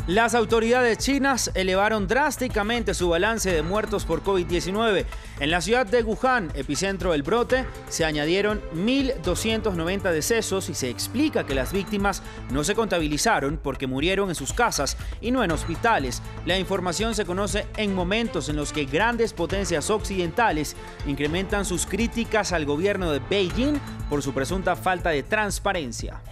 Las autoridades chinas elevaron drásticamente su balance de muertos por COVID-19. En la ciudad de Wuhan, epicentro del brote, se añadieron 1.290 decesos y se explica que las víctimas no se contabilizaron porque murieron en sus casas y no en hospitales. La información se conoce en momentos en los que grandes potencias occidentales incrementan sus críticas al gobierno de Beijing por su presunta falta de transparencia.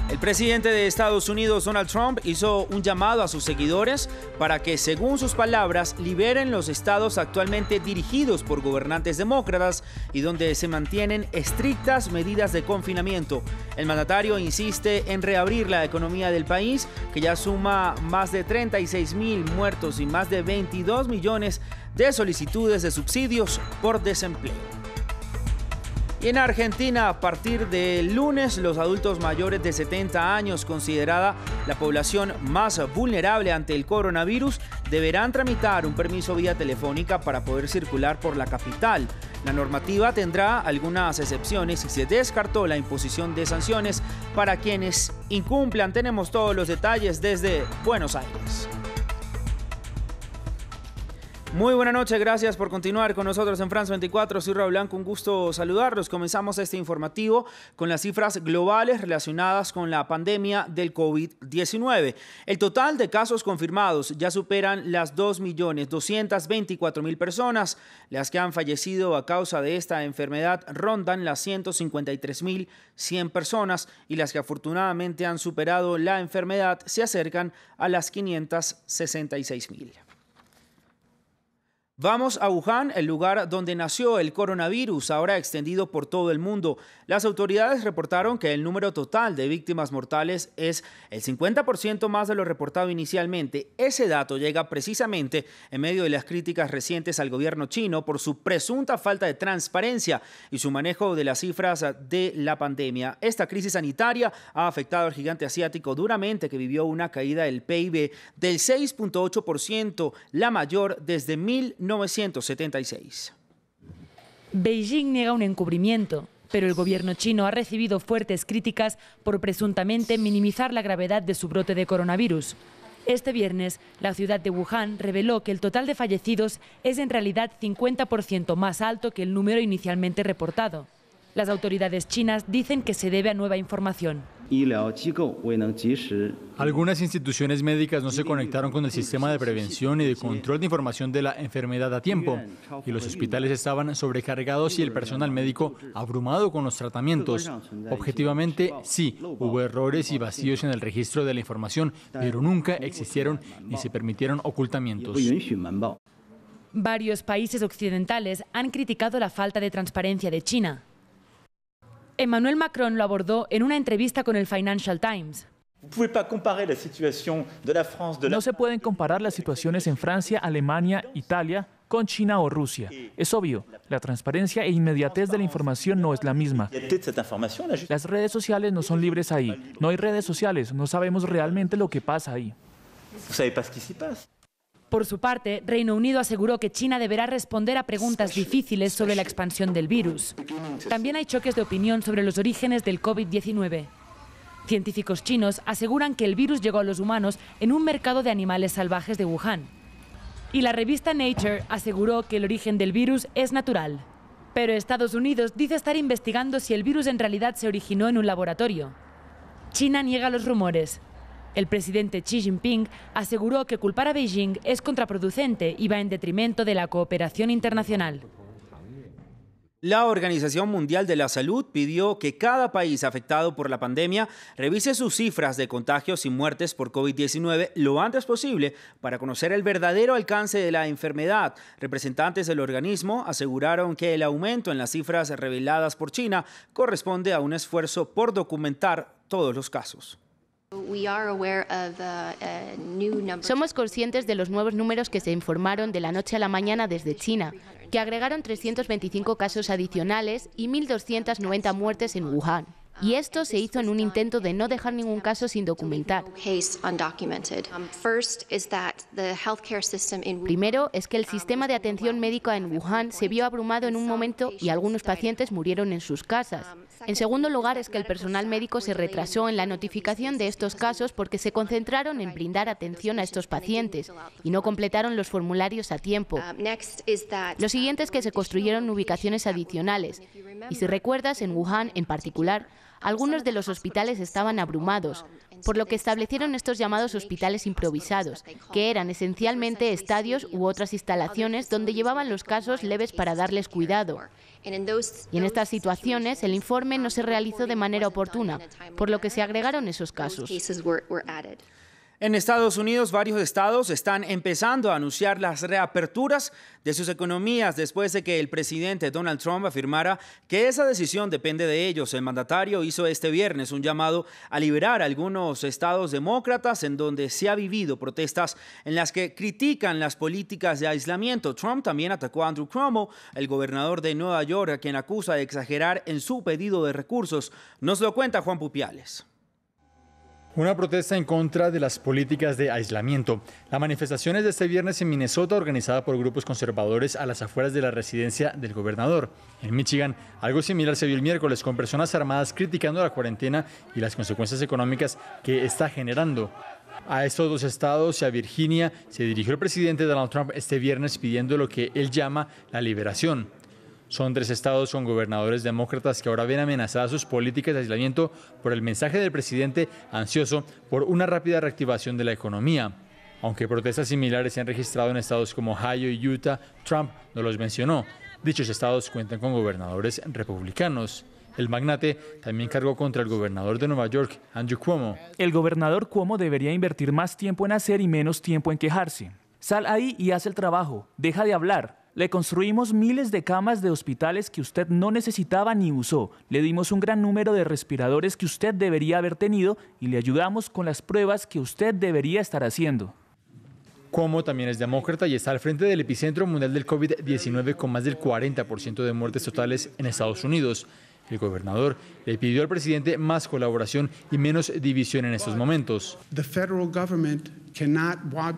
El presidente de Estados Unidos, Donald Trump, hizo un llamado a sus seguidores para que, según sus palabras, liberen los estados actualmente dirigidos por gobernantes demócratas y donde se mantienen estrictas medidas de confinamiento. El mandatario insiste en reabrir la economía del país, que ya suma más de 36.000 muertos y más de 22 millones de solicitudes de subsidios por desempleo. Y en Argentina, a partir del lunes, los adultos mayores de 70 años, considerada la población más vulnerable ante el coronavirus, deberán tramitar un permiso vía telefónica para poder circular por la capital. La normativa tendrá algunas excepciones y se descartó la imposición de sanciones para quienes incumplan. Tenemos todos los detalles desde Buenos Aires. Muy buena noche, gracias por continuar con nosotros en France 24. Soy Raúl Blanco, un gusto saludarlos. Comenzamos este informativo con las cifras globales relacionadas con la pandemia del COVID-19. El total de casos confirmados ya superan las 2.224.000 personas. Las que han fallecido a causa de esta enfermedad rondan las 153.100 personas y las que afortunadamente han superado la enfermedad se acercan a las 566.000. Vamos a Wuhan, el lugar donde nació el coronavirus, ahora extendido por todo el mundo. Las autoridades reportaron que el número total de víctimas mortales es el 50% más de lo reportado inicialmente. Ese dato llega precisamente en medio de las críticas recientes al gobierno chino por su presunta falta de transparencia y su manejo de las cifras de la pandemia. Esta crisis sanitaria ha afectado al gigante asiático duramente, que vivió una caída del PIB del 6.8%, la mayor desde 1976. Beijing niega un encubrimiento, pero el gobierno chino ha recibido fuertes críticas por presuntamente minimizar la gravedad de su brote de coronavirus. Este viernes, la ciudad de Wuhan reveló que el total de fallecidos es en realidad 50% más alto que el número inicialmente reportado. Las autoridades chinas dicen que se debe a nueva información. Algunas instituciones médicas no se conectaron con el sistema de prevención y de control de información de la enfermedad a tiempo, y los hospitales estaban sobrecargados y el personal médico abrumado con los tratamientos. Objetivamente, sí, hubo errores y vacíos en el registro de la información, pero nunca existieron ni se permitieron ocultamientos. Varios países occidentales han criticado la falta de transparencia de China. Emmanuel Macron lo abordó en una entrevista con el Financial Times. No se pueden comparar las situaciones en Francia, Alemania, Italia con China o Rusia. Es obvio, la transparencia e inmediatez de la información no es la misma. Las redes sociales no son libres ahí. No hay redes sociales, no sabemos realmente lo que pasa ahí. Por su parte, Reino Unido aseguró que China deberá responder a preguntas difíciles sobre la expansión del virus. También hay choques de opinión sobre los orígenes del COVID-19. Científicos chinos aseguran que el virus llegó a los humanos en un mercado de animales salvajes de Wuhan. Y la revista Nature aseguró que el origen del virus es natural. Pero Estados Unidos dice estar investigando si el virus en realidad se originó en un laboratorio. China niega los rumores. El presidente Xi Jinping aseguró que culpar a Beijing es contraproducente y va en detrimento de la cooperación internacional. La Organización Mundial de la Salud pidió que cada país afectado por la pandemia revise sus cifras de contagios y muertes por COVID-19 lo antes posible para conocer el verdadero alcance de la enfermedad. Representantes del organismo aseguraron que el aumento en las cifras reveladas por China corresponde a un esfuerzo por documentar todos los casos. Somos conscientes de los nuevos números que se informaron de la noche a la mañana desde China, que agregaron 325 casos adicionales y 1.290 muertes en Wuhan. Y esto se hizo en un intento de no dejar ningún caso sin documentar. Primero es que el sistema de atención médica en Wuhan se vio abrumado en un momento y algunos pacientes murieron en sus casas. En segundo lugar es que el personal médico se retrasó en la notificación de estos casos porque se concentraron en brindar atención a estos pacientes y no completaron los formularios a tiempo. Lo siguiente es que se construyeron ubicaciones adicionales. Y si recuerdas, en Wuhan en particular, algunos de los hospitales estaban abrumados, por lo que establecieron estos llamados hospitales improvisados, que eran esencialmente estadios u otras instalaciones donde llevaban los casos leves para darles cuidado. Y en estas situaciones el informe no se realizó de manera oportuna, por lo que se agregaron esos casos. En Estados Unidos, varios estados están empezando a anunciar las reaperturas de sus economías después de que el presidente Donald Trump afirmara que esa decisión depende de ellos. El mandatario hizo este viernes un llamado a liberar a algunos estados demócratas en donde se ha vivido protestas en las que critican las políticas de aislamiento. Trump también atacó a Andrew Cuomo, el gobernador de Nueva York, a quien acusa de exagerar en su pedido de recursos. Nos lo cuenta Juan Pupiales. Una protesta en contra de las políticas de aislamiento. La manifestación es de este viernes en Minnesota, organizada por grupos conservadores a las afueras de la residencia del gobernador. En Michigan, algo similar se vio el miércoles, con personas armadas criticando la cuarentena y las consecuencias económicas que está generando. A estos dos estados y a Virginia se dirigió el presidente Donald Trump este viernes pidiendo lo que él llama la liberación. Son 3 estados con gobernadores demócratas que ahora ven amenazadas sus políticas de aislamiento por el mensaje del presidente ansioso por una rápida reactivación de la economía. Aunque protestas similares se han registrado en estados como Ohio y Utah, Trump no los mencionó. Dichos estados cuentan con gobernadores republicanos. El magnate también cargó contra el gobernador de Nueva York, Andrew Cuomo. El gobernador Cuomo debería invertir más tiempo en hacer y menos tiempo en quejarse. Sal ahí y haz el trabajo. Deja de hablar. Le construimos miles de camas de hospitales que usted no necesitaba ni usó. Le dimos un gran número de respiradores que usted debería haber tenido y le ayudamos con las pruebas que usted debería estar haciendo. Cuomo también es demócrata y está al frente del epicentro mundial del COVID-19 con más del 40% de muertes totales en Estados Unidos. El gobernador le pidió al presidente más colaboración y menos división en estos momentos.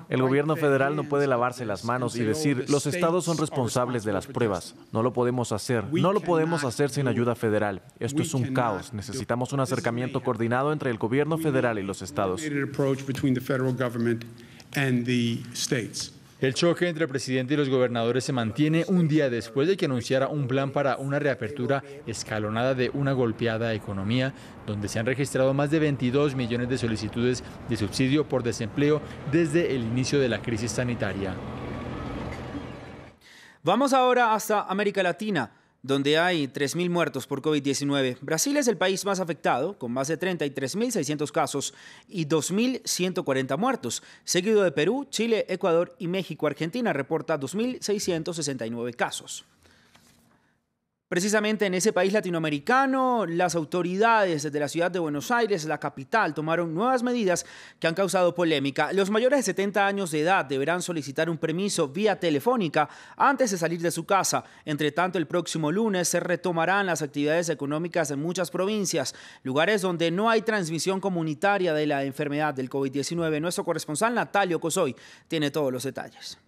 El gobierno federal no puede lavarse las manos y decir, los estados son responsables de las pruebas. No lo podemos hacer. No lo podemos hacer sin ayuda federal. Esto es un caos. Necesitamos un acercamiento coordinado entre el gobierno federal y los estados. El choque entre el presidente y los gobernadores se mantiene un día después de que anunciara un plan para una reapertura escalonada de una golpeada economía, donde se han registrado más de 22 millones de solicitudes de subsidio por desempleo desde el inicio de la crisis sanitaria. Vamos ahora hasta América Latina, donde hay 3.000 muertos por COVID-19. Brasil es el país más afectado, con más de 33.600 casos y 2.140 muertos, seguido de Perú, Chile, Ecuador y México. Argentina reporta 2.669 casos. Precisamente en ese país latinoamericano, las autoridades de la ciudad de Buenos Aires, la capital, tomaron nuevas medidas que han causado polémica. Los mayores de 70 años de edad deberán solicitar un permiso vía telefónica antes de salir de su casa. Entre tanto, el próximo lunes se retomarán las actividades económicas en muchas provincias, lugares donde no hay transmisión comunitaria de la enfermedad del COVID-19. Nuestro corresponsal Natalio Cosoy tiene todos los detalles.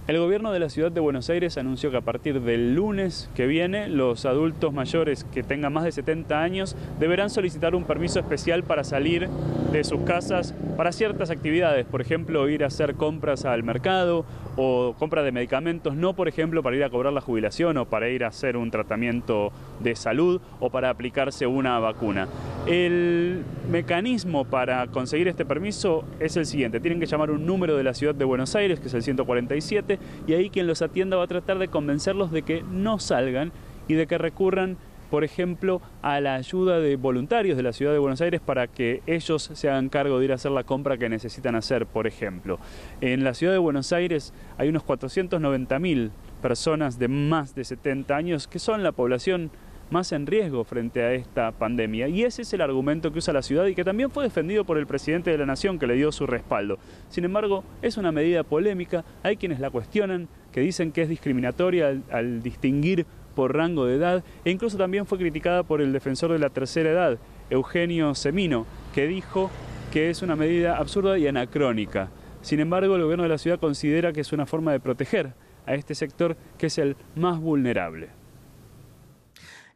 El gobierno de la ciudad de Buenos Aires anunció que a partir del lunes que viene, los adultos mayores que tengan más de 70 años deberán solicitar un permiso especial para salir de sus casas para ciertas actividades, por ejemplo, ir a hacer compras al mercado o compra de medicamentos, no por ejemplo para ir a cobrar la jubilación o para ir a hacer un tratamiento de salud o para aplicarse una vacuna. El mecanismo para conseguir este permiso es el siguiente: tienen que llamar un número de la ciudad de Buenos Aires, que es el 147, y ahí quien los atienda va a tratar de convencerlos de que no salgan y de que recurran, por ejemplo, a la ayuda de voluntarios de la ciudad de Buenos Aires para que ellos se hagan cargo de ir a hacer la compra que necesitan hacer, por ejemplo. En la ciudad de Buenos Aires hay unos 490.000 personas de más de 70 años que son la población más en riesgo frente a esta pandemia. Y ese es el argumento que usa la ciudad y que también fue defendido por el presidente de la Nación, que le dio su respaldo. Sin embargo, es una medida polémica, hay quienes la cuestionan, que dicen que es discriminatoria al distinguir por rango de edad, e incluso también fue criticada por el defensor de la tercera edad, Eugenio Semino, que dijo que es una medida absurda y anacrónica. Sin embargo, el gobierno de la ciudad considera que es una forma de proteger a este sector que es el más vulnerable.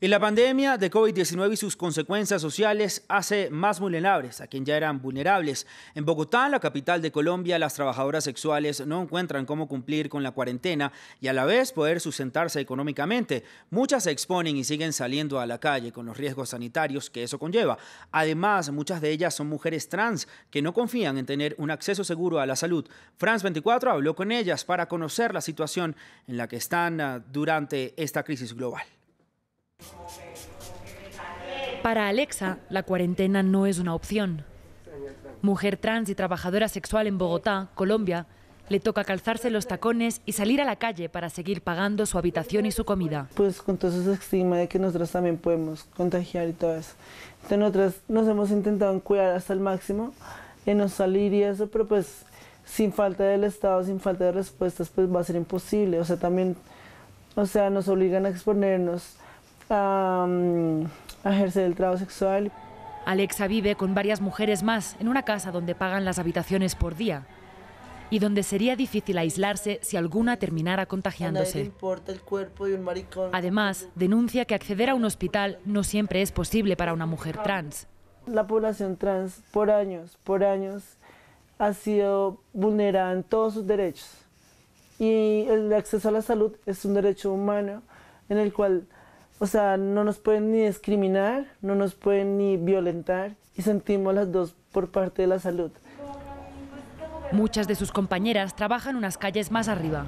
Y la pandemia de COVID-19 y sus consecuencias sociales hace más vulnerables a quienes ya eran vulnerables. En Bogotá, la capital de Colombia, las trabajadoras sexuales no encuentran cómo cumplir con la cuarentena y a la vez poder sustentarse económicamente. Muchas se exponen y siguen saliendo a la calle con los riesgos sanitarios que eso conlleva. Además, muchas de ellas son mujeres trans que no confían en tener un acceso seguro a la salud. France 24 habló con ellas para conocer la situación en la que están durante esta crisis global. Para Alexa, la cuarentena no es una opción. Mujer trans y trabajadora sexual en Bogotá, Colombia, le toca calzarse los tacones y salir a la calle para seguir pagando su habitación y su comida. Pues con todo ese estigma de que nosotras también podemos contagiar y todo eso. Entonces nosotras nos hemos intentado cuidar hasta el máximo, en no salir y eso, pero pues sin falta del Estado, sin falta de respuestas, pues va a ser imposible. O sea, también, nos obligan a exponernos a ejercer el trabajo sexual. Alexa vive con varias mujeres más en una casa donde pagan las habitaciones por día y donde sería difícil aislarse si alguna terminara contagiándose. A nadie le importa el cuerpo de un maricón. Además, denuncia que acceder a un hospital no siempre es posible para una mujer trans. La población trans por años ha sido vulnerada en todos sus derechos. Y el acceso a la salud es un derecho humano en el cual no nos pueden ni discriminar, no nos pueden ni violentar y sentimos las dos por parte de la salud. Muchas de sus compañeras trabajan unas calles más arriba.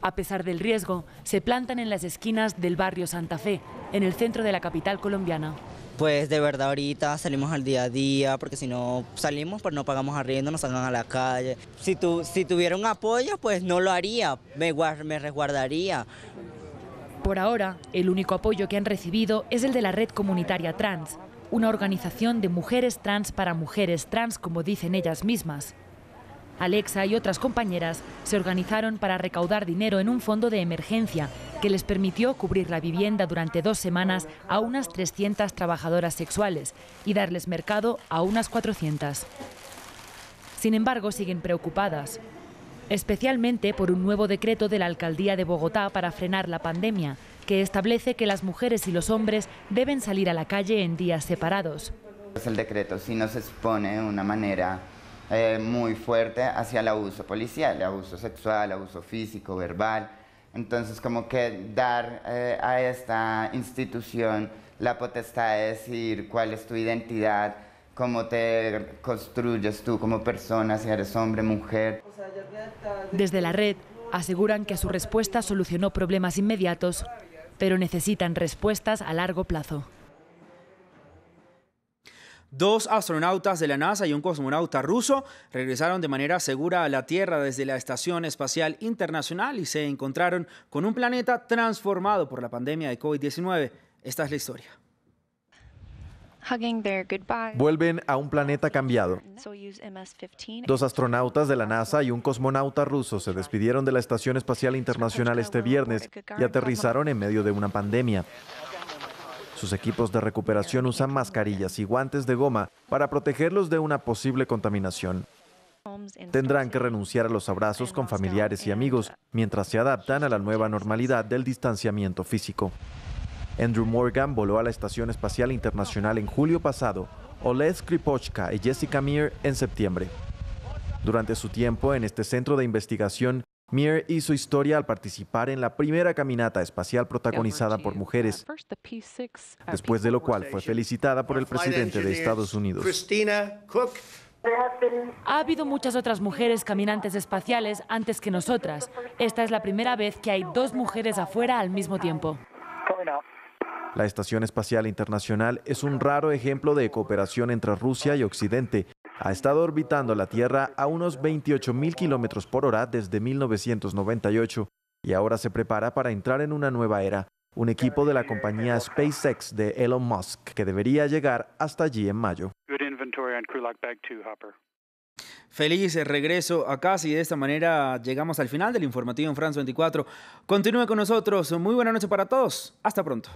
A pesar del riesgo, se plantan en las esquinas del barrio Santa Fe, en el centro de la capital colombiana. Pues de verdad ahorita salimos al día a día, porque si no salimos pues no pagamos arriendo, nos salgan a la calle. Si tuviera un apoyo pues no lo haría, me resguardaría. Por ahora, el único apoyo que han recibido es el de la Red Comunitaria Trans, una organización de mujeres trans para mujeres trans, como dicen ellas mismas. Alexa y otras compañeras se organizaron para recaudar dinero en un fondo de emergencia que les permitió cubrir la vivienda durante 2 semanas a unas 300 trabajadoras sexuales y darles mercado a unas 400. Sin embargo, siguen preocupadas, especialmente por un nuevo decreto de la Alcaldía de Bogotá para frenar la pandemia, que establece que las mujeres y los hombres deben salir a la calle en días separados. El decreto sí nos expone de una manera muy fuerte hacia el abuso policial, abuso sexual, abuso físico, verbal. Entonces, como que dar a esta institución la potestad de decidir cuál es tu identidad, cómo te construyes tú como persona, si eres hombre, mujer. Desde la red aseguran que su respuesta solucionó problemas inmediatos, pero necesitan respuestas a largo plazo. 2 astronautas de la NASA y un cosmonauta ruso regresaron de manera segura a la Tierra desde la Estación Espacial Internacional y se encontraron con un planeta transformado por la pandemia de COVID-19. Esta es la historia. Vuelven a un planeta cambiado. 2 astronautas de la NASA y un cosmonauta ruso se despidieron de la Estación Espacial Internacional este viernes y aterrizaron en medio de una pandemia. Sus equipos de recuperación usan mascarillas y guantes de goma para protegerlos de una posible contaminación. Tendrán que renunciar a los abrazos con familiares y amigos mientras se adaptan a la nueva normalidad del distanciamiento físico. Andrew Morgan voló a la Estación Espacial Internacional en julio pasado, Oleg Skripochka y Jessica Meir en septiembre. Durante su tiempo en este centro de investigación, Meir hizo historia al participar en la primera caminata espacial protagonizada por mujeres, después de lo cual fue felicitada por el presidente de Estados Unidos. Ha habido muchas otras mujeres caminantes espaciales antes que nosotras. Esta es la primera vez que hay 2 mujeres afuera al mismo tiempo. La Estación Espacial Internacional es un raro ejemplo de cooperación entre Rusia y Occidente. Ha estado orbitando la Tierra a unos 28.000 kilómetros por hora desde 1998 y ahora se prepara para entrar en una nueva era, un equipo de la compañía SpaceX de Elon Musk, que debería llegar hasta allí en mayo. Feliz regreso a casa y de esta manera llegamos al final del informativo en France 24. Continúe con nosotros. Muy buena noche para todos. Hasta pronto.